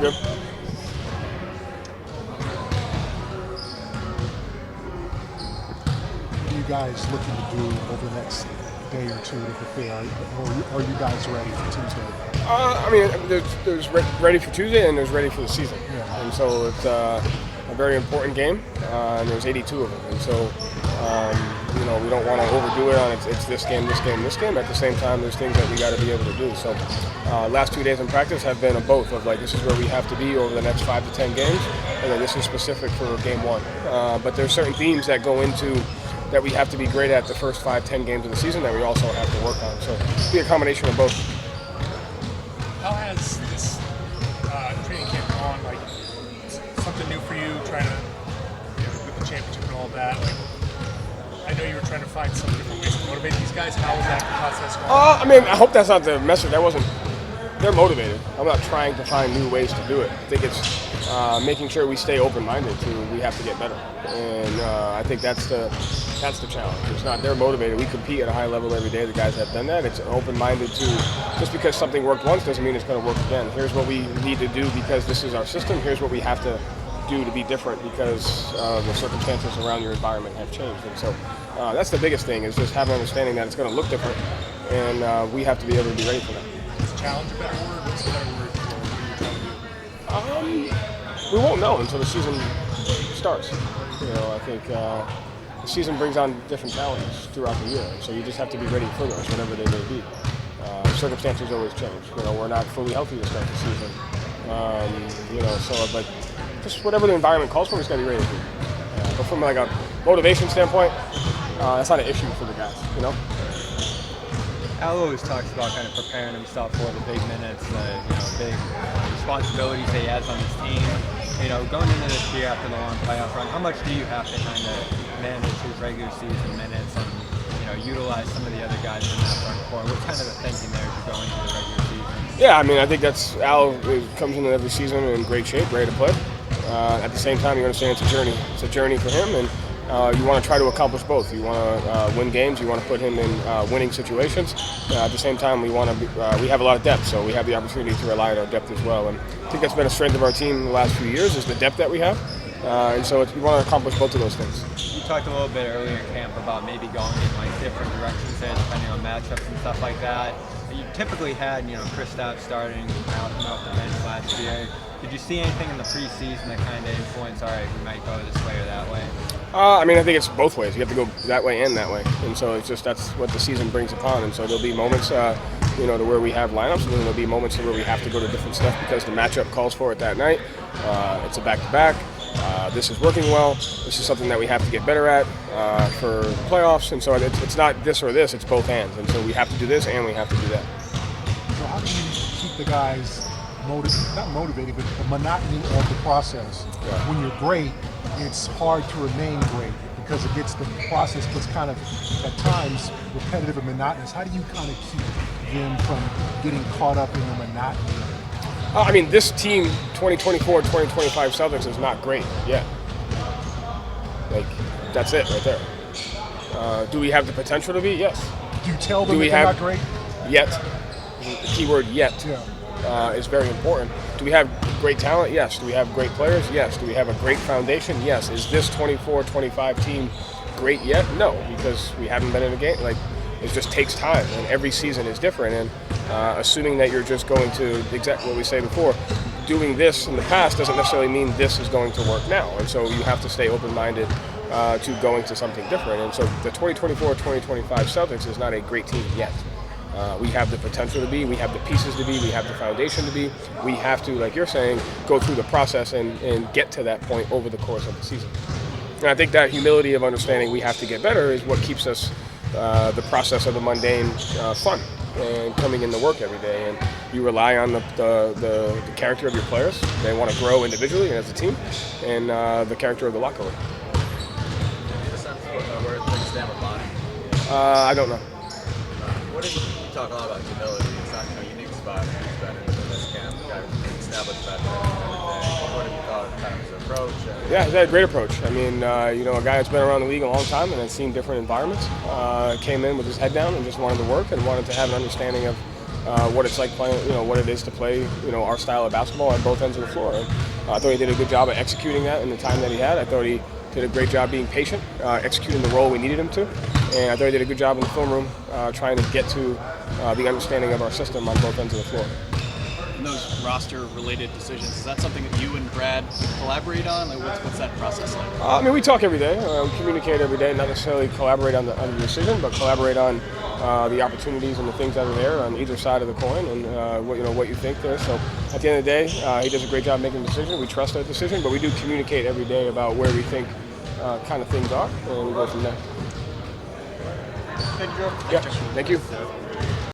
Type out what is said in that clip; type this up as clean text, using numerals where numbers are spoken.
good. What are you guys looking to do over the next day or two to prepare? Or are you guys ready for Tuesday? I mean, there's ready for Tuesday and there's ready for the season. Yeah. And so it's a very important game, and there's 82 of them. And so, we don't want to overdo it on it's this game, this game, this game. At the same time, there's things that we got to be able to do. So last 2 days in practice have been a both of like, this is where we have to be over the next 5 to 10 games, and then this is specific for game one. But there's certain themes that go into that we have to be great at the first 5-10 games of the season that we also have to work on. So it'll be a combination of both. How has this training camp gone? Like, something new for you, trying to, with the championship and all that? Like, I know you were trying to find some different ways to motivate these guys. How is that process going? I mean, I hope that's not the message. They're motivated. I'm not trying to find new ways to do it. I think it's making sure we stay open-minded to we have to get better. And I think that's the challenge. It's not they're motivated. We compete at a high level every day. The guys have done that. It's open-minded to just because something worked once doesn't mean it's going to work again. Here's what we need to do because this is our system. Here's what we have to do to be different because the circumstances around your environment have changed. And so that's the biggest thing is just having an understanding that it's going to look different, and we have to be able to be ready for that. Is challenge a better word? What's a better word for what you're trying to do? We won't know until the season starts. I think the season brings on different challenges throughout the year, so you just have to be ready for those, whatever they may be. Circumstances always change. We're not fully healthy to start the season. But just whatever the environment calls for, we just got to be ready to do. But from like a motivation standpoint, that's not an issue for the guys. Al always talks about kind of preparing himself for the big minutes, big responsibilities that he has on his team. Going into this year after the long playoff run, how much do you have to kind of manage his regular season minutes and utilize some of the other guys in that front court? What's kind of the thinking there as you go into the regular season? Yeah, I mean, I think that's Al comes into every season in great shape, ready to play. At the same time, you understand it's a journey. It's a journey for him, and you want to try to accomplish both. You want to win games. You want to put him in winning situations. At the same time, we have a lot of depth, so we have the opportunity to rely on our depth as well. And I think that's been a strength of our team in the last few years is the depth that we have. And so we want to accomplish both of those things. You talked a little bit earlier in camp about maybe going in like different directions there, depending on matchups and stuff like that. You typically had, Kristaps starting out off the bench last year. Did you see anything in the preseason that kind of influenced, all right, we might go this way or that way? I think it's both ways. You have to go that way and that way. And so it's just that's what the season brings upon. And so there'll be moments, to where we have lineups, and then there'll be moments where we have to go to different stuff because the matchup calls for it that night. It's a back-to-back. This is working well. This is something that we have to get better at for playoffs. And so it's not this or this, it's both hands. And so we have to do this and we have to do that. So how do you keep the guys not motivated, but the monotony of the process? Yeah. When you're great, it's hard to remain great because the process gets kind of, at times, repetitive and monotonous. How do you kind of keep them from getting caught up in the monotony? This team, 2024-2025 Celtics, is not great yet. That's it right there. Do we have the potential to be? Yes. Do you tell them that they're not great? Yet. The key word yet is very important. Do we have great talent? Yes. Do we have great players? Yes. Do we have a great foundation? Yes. Is this 24-25 team great yet? No, because we haven't been in a game. It just takes time, and every season is different. And assuming that you're just going to, exactly what we say before, doing this in the past doesn't necessarily mean this is going to work now. And so you have to stay open-minded to going to something different. And so the 2024-2025 Celtics is not a great team yet. We have the potential to be, we have the pieces to be, we have the foundation to be. We have to, like you're saying, go through the process and get to that point over the course of the season. And I think that humility of understanding we have to get better is what keeps us the process of the mundane fun and coming into work every day. And you rely on the character of your players. They want to grow individually and as a team, and the character of the locker room. Where things stand with Lonnie? I don't know. What did you talk a lot about humility? It's not a unique spot. He's been in this camp. The guy established that and everything. What have you thought kind of his approach? Yeah, he's had a great approach. A guy that's been around the league a long time and has seen different environments, came in with his head down and just wanted to work and wanted to have an understanding of what it's like playing, what it is to play, our style of basketball on both ends of the floor. And I thought he did a good job of executing that in the time that he had. I thought he did a great job being patient, executing the role we needed him to. And I thought he did a good job in the film room trying to get to the understanding of our system on both ends of the floor. And those roster-related decisions, is that something that you and Brad collaborate on? Like, what's that process like? We talk every day. We communicate every day, not necessarily collaborate on the decision, but collaborate on the opportunities and the things that are there on either side of the coin, and what you think there. So at the end of the day, he does a great job making a decision. We trust that decision, but we do communicate every day about where we think kind of things are, and we go from there. Thank you, Joe. Yeah, thank you.